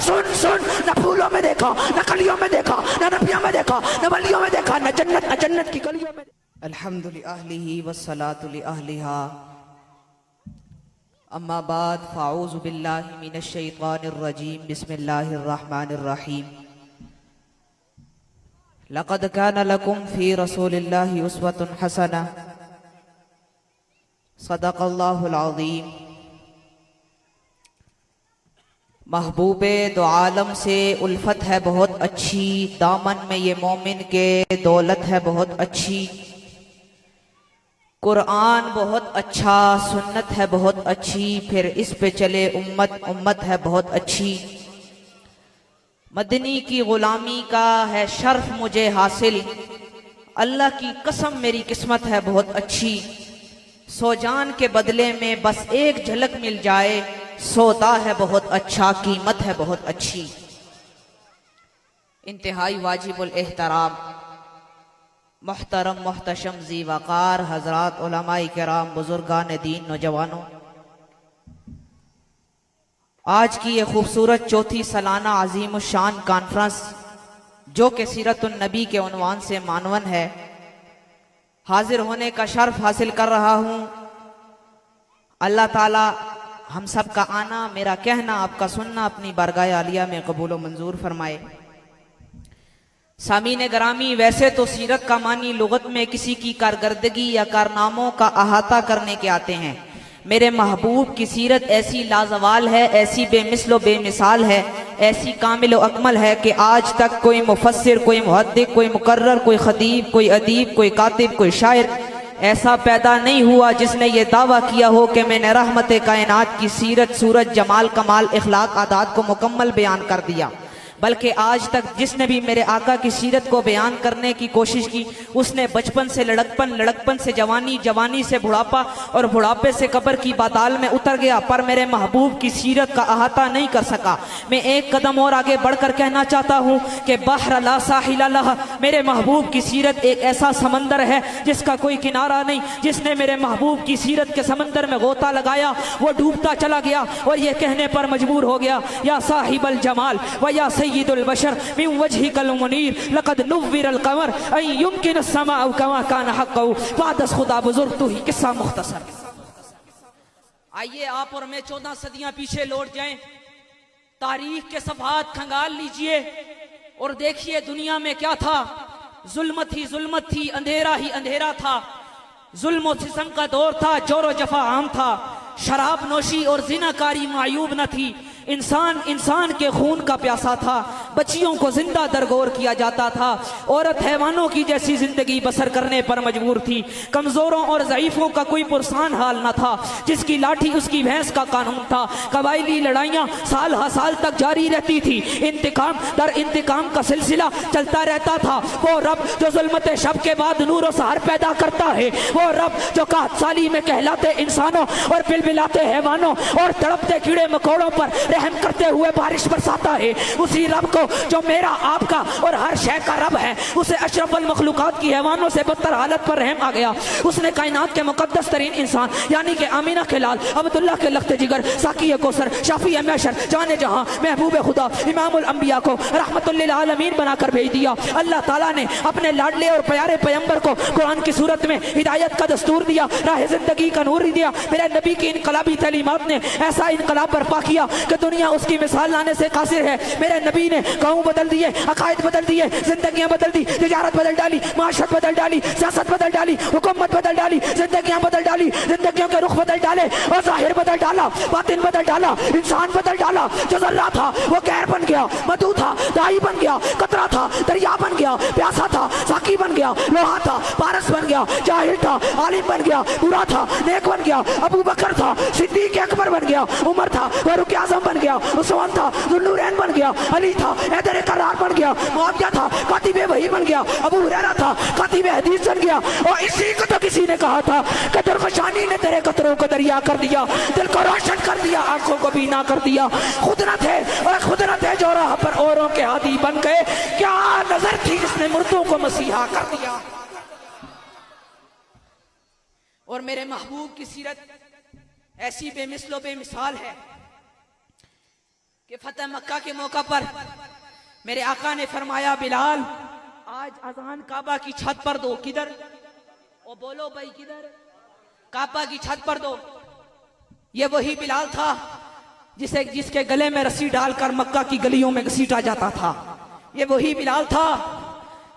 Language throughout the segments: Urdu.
سن سن، نہ پھولوں میں دیکھا، نہ کلیوں میں دیکھا، نہ نبیوں میں دیکھا، نہ ولیوں میں دیکھا، نہ جنت کی گلیوں میں دیکھا۔ الحمد لأہلہ والصلاة لأہلہا، اما بعد فاعوذ باللہ من الشیطان الرجیم، بسم اللہ الرحمن الرحیم۔ لقد كان لكم في رسول الله اسوة حسنة، صدق اللہ العظیم۔ محبوب دو عالم سے الفت ہے بہت اچھی، دامن میں یہ مومن کے دولت ہے بہت اچھی۔ قرآن بہت اچھا، سنت ہے بہت اچھی، پھر اس پہ چلے امت ہے بہت اچھی۔ مدنی کی غلامی کا ہے شرف مجھے حاصل، اللہ کی قسم میری قسمت ہے بہت اچھی۔ سو جان کے بدلے میں بس ایک جھلک مل جائے، سودا ہے بہت اچھا، قیمت ہے بہت اچھی۔ انتہائی واجب الاحترام محترم محتشم ذی وقار حضرات علماء کرام، بزرگان دین، نوجوانوں، آج کی یہ خوبصورت چوتھی سالانہ عظیم الشان کانفرنس جو کہ سیرت النبی کے عنوان سے معنون ہے، حاضر ہونے کا شرف حاصل کر رہا ہوں۔ اللہ تعالی ہم سب کا آنا، میرا کہنا، آپ کا سننا اپنی بارگاہ عالیہ میں قبول و منظور فرمائے۔ سامعین گرامی، ویسے تو سیرت کا معنی لغت میں کسی کی کارکردگی یا کارناموں کا احاطہ کرنے کے آتے ہیں۔ میرے محبوب کی سیرت ایسی لازوال ہے، ایسی بے مثل و بے مثال ہے، ایسی کامل و اکمل ہے کہ آج تک کوئی مفسر، کوئی محدث، کوئی مقرر، کوئی خطیب، کوئی ادیب، کوئی کاتب، کوئی شاعر ایسا پیدا نہیں ہوا جس نے یہ دعویٰ کیا ہو کہ میں نے رحمت کائنات کی سیرت، صورت، جمال، کمال، اخلاق، عادات کو مکمل بیان کر دیا، بلکہ آج تک جس نے بھی میرے آقا کی سیرت کو بیان کرنے کی کوشش کی، اس نے بچپن سے لڑکپن، لڑکپن سے جوانی، جوانی سے بڑھاپا اور بڑھاپے سے قبر کی پاتال میں اتر گیا، پر میرے محبوب کی سیرت کا احاطہ نہیں کر سکا۔ میں ایک قدم اور آگے بڑھ کر کہنا چاہتا ہوں کہ بحر لا ساحل لہ، میرے محبوب کی سیرت ایک ایسا سمندر ہے جس کا کوئی کنارہ نہیں۔ جس نے میرے محبوب کی سیرت کے سمندر میں غوطہ لگایا وہ ڈوبتا چلا گیا اور یہ کہنے پر مجبور ہو گیا، یا صاحب الجمال و یا سید البشر من وجهك المنیر لقد نور القمر ان يمكن السماء كما كان حقه۔ بعد از خدا بزرگ تو ہی قصہ مختصر۔ آئیے آپ اور میں 14 صدیاں پیچھے لوٹ جائیں، تاریخ کے صفحات کھنگال لیجئے اور دیکھیے دنیا میں کیا تھا۔ ظلمت ہی ظلمت تھی، اندھیرا ہی اندھیرا تھا، ظلم و ستم کا دور تھا، جور و جفا عام تھا، شراب نوشی اور زنا کاری معیوب نہ تھی، انسان کے خون کا پیاسا تھا، بچیوں کو زندہ درگور کیا جاتا تھا، عورت حیوانوں کی جیسی زندگی بسر کرنے پر مجبور تھی، کمزوروں اور ضعیفوں کا کوئی پرسان حال نہ تھا، جس کی لاٹھی اس کی بھینس کا قانون تھا، قبائلی لڑائیاں سال ہا سال تک جاری رہتی تھی، انتقام در انتقام کا سلسلہ چلتا رہتا تھا۔ وہ رب جو ظلمت شب کے بعد نور و سحر پیدا کرتا ہے، وہ رب جو قحط سالی میں کہلاتے انسانوں اور بلبلاتے حیوانوں اور تڑپتے کیڑے مکوڑوں پر رحم کرتے ہوئے بارش برساتا ہے، اسی رب کو جو میرا آپ کا اور ہر شے کا رب ہے، اسے اشرف المخلوقات کی حیوانوں سے بدتر حالت پر رحم آ گیا۔ اس نے کائنات کے مقدس ترین انسان یعنی کہ آمینہ کے لال، عبداللہ کے لخت جگر، ساقی کوثر، شافی محشر، جان جہاں، محبوب خدا، امام الانبیاء کو رحمت للعالمین بنا کر بھیج دیا۔ اللہ تعالیٰ نے اپنے لاڈلے اور پیارے پیغمبر کو قرآن کی صورت میں ہدایت کا دستور دیا، راہ زندگی کا نور دیا۔ میرے نبی کی انقلابی تعلیمات نے ایسا انقلاب برپا کیا کہ دنیا اس کی مثال لانے سے قاصر ہے۔ میرے نبی نے گاؤں بدل دیے، عقائد بدل دیے، زندگیاں بدل دی، تجارت بدل ڈالی، معاشرت بدل ڈالی، سیاست بدل ڈالی، حکومت بدل ڈالی، زندگیاں بدل ڈالی، زندگیوں کے رخ بدل ڈالے، اور ظاہر بدل ڈالا، باطن بدل ڈالا، انسان بدل ڈالا۔ جو ذرہ تھا وہ قہر بن گیا، مدعو تھا دائی بن گیا، قطرہ تھا دریا بن گیا، پیاسا تھا ساقی بن گیا، لوہا تھا پارس بن گیا، جاہل تھا عالم بن گیا، برا تھا نیک بن گیا، ابو بکر تھا صدیق اکبر بن گیا، عمر تھا فاروق اعظم بن گیا، عثمان تھا ذوالنورین بن گیا، علی تھا حیدر قرار بن گیا، معاویہ تھا کاتب وحی بن گیا، ابو ہریرہ تھا کاتب حدیث بن گیا۔ اور اسی کو تو کسی نے کہا تھا کہ درخشانی نے تیرے قطروں کو دریا کر دیا، دل کو روشن کر دیا، آنکھوں کو بینا کر دیا۔ قدرت ہے اور قدرت ہے جو راہ پر اوروں کے ہادی بن گئے، کیا نظر تھی جس نے مردوں کو مسیحا کر دیا۔ اور میرے محبوب کی سیرت ایسی بے مثل و بے مثال ہے۔ کہ فتح مکہ کے موقع پر میرے آقا نے فرمایا بلال آج اذان کعبہ کی چھت پر دو. کدھر؟ او بولو بھائی کدھر؟ کعبہ کی چھت پر دو. یہ وہی بلال تھا جس کے گلے میں رسی ڈال کر مکہ کی گلیوں میں گھسیٹا جاتا تھا. یہ وہی بلال تھا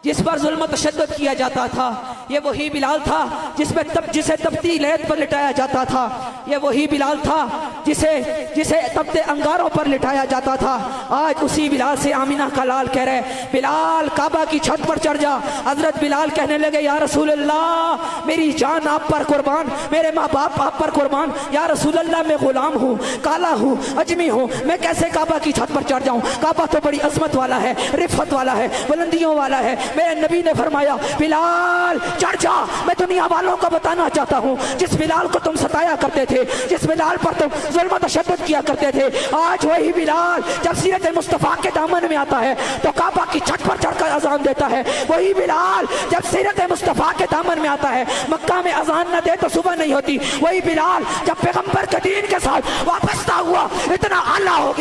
جس پر ظلم و تشدد کیا جاتا تھا. یہ وہی بلال تھا جسے تپتی لیت پر لٹایا جاتا تھا. یہ وہی بلال تھا جسے تپتے انگاروں پر لٹایا جاتا تھا. آج اسی بلال سے آمینہ کا لال کہہ رہے بلال کعبہ کی چھت پر چڑھ جا. حضرت بلال کہنے لگے یا رسول اللہ میری جان آپ پر قربان, میرے ماں باپ آپ پر قربان. یا رسول اللہ میں غلام ہوں, کالا ہوں, اجمی ہوں, میں کیسے کعبہ کی چھت پر چڑھ جاؤں؟ کعبہ تو بڑی عظمت والا ہے, رفعت والا ہے, بلندیوں والا ہے. میرے نبی نے فرمایا بلال چڑھ جا. میں دنیا والوں کو بتانا چاہتا ہوں جس بلال کو تم ستایا کرتے تھے, جس بلال پر تم ظلم و تشدد کیا کرتے تھے, آج وہی بلال جب سیرت مصطفیٰ کے دامن میں آتا ہے تو کعبہ کی چھت پر چڑھ کر اذان دیتا ہے. وہی بلال جب سیرت مصطفیٰ کے دامن میں آتا ہے مکہ میں اذان نہ دے تو صبح نہیں ہوتی. وہی بلال جب پیغمبر کے دین کے ساتھ وابستہ ہوا اتنا اعلیٰ ہو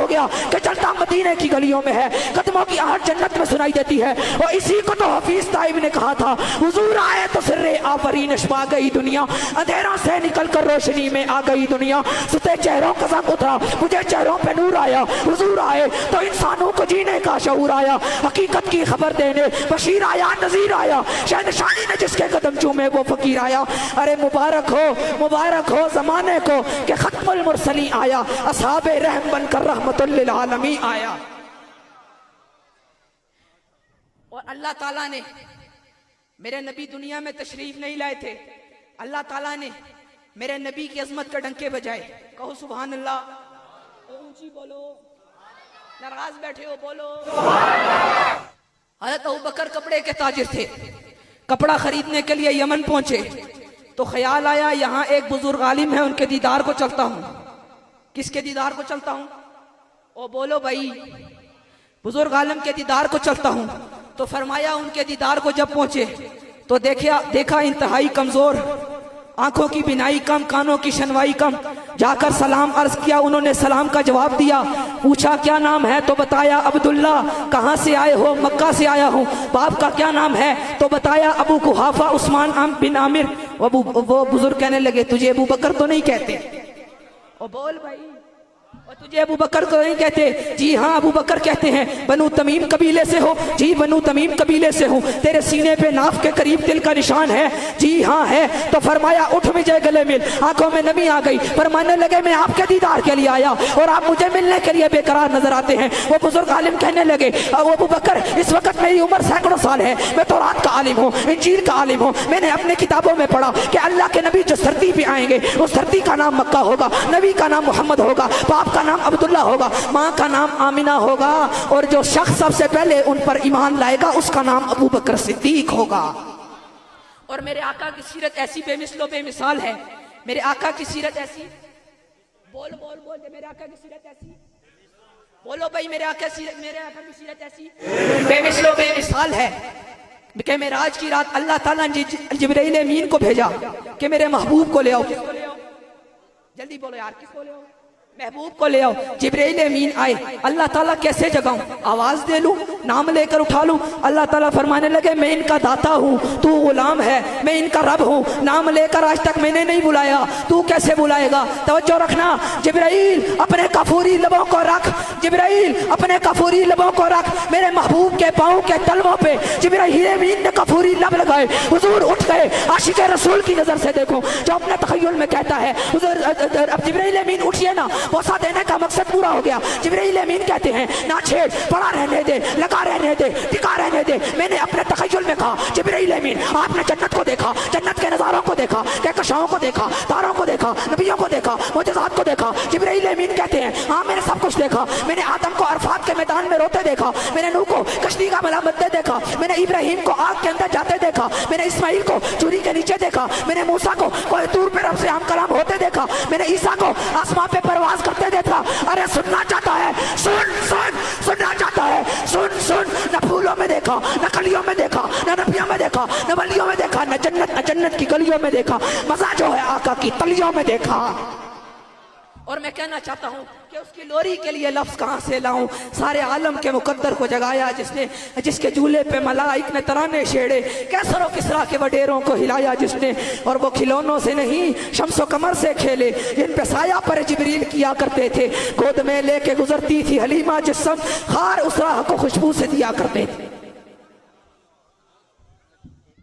گیا کہ چلتا مدینے کی گلیوں میں ہے, قدموں کی آہٹ جنت میں سنائی دیتی ہے. اور اسی کو تو حفیظ طائب نے کہا تھا حضور آئے تو سر آفرین اشبا گئی دنیا, اندھیروں سے نکل کر روشنی میں آ گئی دنیا. ستے چہروں کا زنگ اترا, مجھے چہروں پہ نور آیا. حضور آئے تو انسانوں کو جینے کا شعور آیا, حقیقت کی خبر دینے بشیر آیا, نذیر آیا. شہنشاہی نے جس کے قدم چومے وہ فقیر آیا. ارے مبارک ہو زمانے کو کہ ختم المرسلین آیا, اصحاب رحم بن کر رحمت للعالمین آیا. اور اللہ تعالیٰ نے میرے نبی دنیا میں تشریف نہیں لائے تھے, اللہ تعالیٰ نے میرے نبی کی عظمت کا ڈنکے بجائے. کہو سبحان اللہ, اونچی بولو, ناراض بیٹھے ہو بولو. حضرت ابوبکر کپڑے کے تاجر تھے, کپڑا خریدنے کے لیے یمن پہنچے تو خیال آیا یہاں ایک بزرگ عالم ہے, ان کے دیدار کو چلتا ہوں. کس کے دیدار کو چلتا ہوں؟ او بولو بھائی, بزرگ عالم کے دیدار کو چلتا ہوں. تو فرمایا ان کے دیدار کو جب پہنچے تو دیکھا انتہائی کمزور, آنکھوں کی بینائی کم, کانوں کی شنوائی کم. جا کر سلام عرض کیا, انہوں نے سلام کا جواب دیا. پوچھا کیا نام ہے تو بتایا عبداللہ. کہاں سے آئے ہو؟ مکہ سے آیا ہوں. باپ کا کیا نام ہے تو بتایا ابو قحافہ عثمان بن عامر. وہ بزرگ کہنے لگے تجھے ابو بکر تو نہیں کہتے؟ او بول بھائی, تجھے ابو بکر کو نہیں کہتے؟ جی ہاں ابو بکر کہتے ہیں. بنو تمیم قبیلے سے ہو؟ جی بنو تمیم قبیلے سے ہوں. تیرے سینے پہ ناف کے قریب دل کا نشان ہے؟ جی ہاں ہے. تو فرمایا اٹھ مجھے گلے مل. آنکھوں میں نمی آ گئی, فرمانے لگے میں آپ کے دیدار کے لیے آیا اور آپ مجھے ملنے کے لیے بے قرار نظر آتے ہیں. وہ بزرگ عالم کہنے لگے ابو بکر اس وقت میری عمر سینکڑوں سال ہے, میں تورات کا عالم ہوں, انجیل کا عالم ہوں. میں نے اپنے کتابوں میں پڑھا کہ اللہ کے نبی جس دھرتی پہ آئیں گے اس دھرتی کا نام مکہ ہوگا, نبی کا نام محمد ہوگا, باپ کا نام عبداللہ ہوگا, ماں کا نام آمینہ ہوگا, اور جو شخص سب سے پہلے ان پر ایمان لائے گا اس کا نام ابو بکر صدیق ہوگا. اور میرے آقا کی سیرت ایسی بے مثل و بے مثال ہے. میرے آقا کی سیرت ایسی, بول میرے آقا کی سیرت ایسی, بولو بھائی میرے آقا کی سیرت ایسی بے مثل و بے مثال ہے کہ معراج کی رات اللہ تعالیٰ نے جبرائیل امین کو بھیجا کہ میرے محبوب کو لے آؤ. جلدی بولو یار, کس کو لے آؤ؟ محبوب کو لے آؤ. جبرائیل امین آئے. اللہ تعالیٰ کیسے جگاؤں؟ آواز دے لوں, نام لے کر اٹھا لوں؟ اللہ تعالیٰ فرمانے لگے میں ان کا داتا ہوں, تو غلام ہے, میں ان کا رب ہوں. نام لے کر آج تک میں نے نہیں بلایا, تو کیسے بلائے گا؟ توجہ رکھنا. جبرائیل اپنے کفوری لبوں کو رکھ, جبرائیل اپنے کفوری لبوں کو رکھ. میرے محبوب کے پاؤں کے تلووں پہ جبرائیل امین نے کفوری لب لگائے. حضور اٹھ گئے. عاشق رسول کی نظر سے دیکھو جو اپنے تخیل میں کہتا ہے حضور اب جبرائیل امین اٹھیے نا, بوسہ دینے کا مقصد پورا ہو گیا. جبرائیل امین کہتے ہیں نہ چھیڑ, پڑا رہنے دے, لگا رہنے دے, ٹکا رہنے دے. میں نے اپنے تخیل میں کہا جبرائیل امین آپ نے جنت کو دیکھا, جنت کے نظاروں کو دیکھا, کہکشاؤں کو دیکھا, تاروں کو دیکھا, نبیوں کو دیکھا, معجزات کو دیکھا. جبرائیل امین کہتے ہیں ہاں میں نے سب کچھ دیکھا. میں نے آدم کو عرفات کے میدان میں روتے دیکھا, میں نے نوح کو کشتی کا ملامتتے دیکھا, میں نے ابراہیم کو آگ کے اندر جاتے دیکھا, میں نے اسماعیل کو چوری کے نیچے دیکھا, میں نے موسیٰ کو کوہ طور پہ رب سے ہم کلام ہوتے دیکھا, میں نے عیسیٰ کو آسمان پہ پرواز کرتے دیکھا. ارے سننا چاہتا ہے سننا چاہتا ہے, سن. نہ پھولوں میں دیکھا, نہ کلیوں میں دیکھا, نہ نبیوں میں دیکھا, نہ ولیوں میں دیکھا, نہ جنت کی گلیوں میں دیکھا. مزہ جو ہے آقا کی تلیوں میں دیکھا. اور میں کہنا چاہتا ہوں کہ اس کی لوری کے لیے لفظ کہاں سے لاؤں؟ سارے عالم کے مقدر کو جگایا جس کے جھولے پہ ملائک نے ترانے چھیڑے، کیسر و کسریٰ کے وڈیروں کو ہلایا جس نے، اور وہ کھلونوں سے نہیں شمس و قمر سے کھیلے جن پہ سایہ پر جبریل کیا کرتے تھے، گود میں لے کے گزرتی تھی حلیمہ جسم، خار اسرا کو خوشبو سے دیا کرتے تھے۔